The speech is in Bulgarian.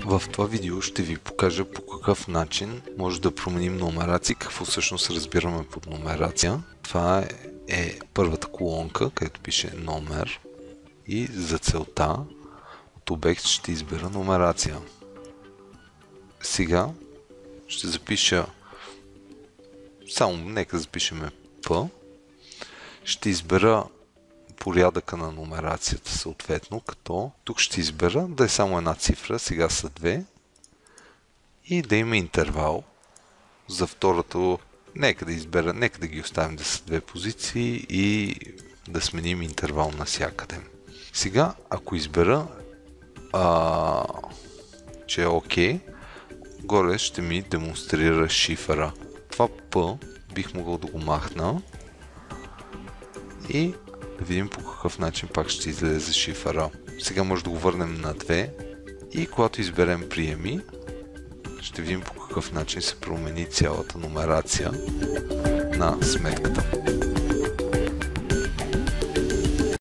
В това видео ще ви покажа по какъв начин може да променим номерации, какво всъщност разбираме под номерация. Това е първата колонка, където пише номер и за целта от обект ще избера номерация. Сега ще запиша нека запишем P. Ще избера порядъка на номерацията съответно, като тук ще избера да е само една цифра, сега са две, и да има интервал. За второто нека да ги оставим да са две позиции и да сменим интервал навсякъде. Сега, ако избера, че е OK, горе ще ми демонстрира шифъра. Това P бих могъл да го махна и да видим по какъв начин пак ще излезе шифъра. Сега може да го върнем на 2 и когато изберем приеми, ще видим по какъв начин се промени цялата номерация на сметката.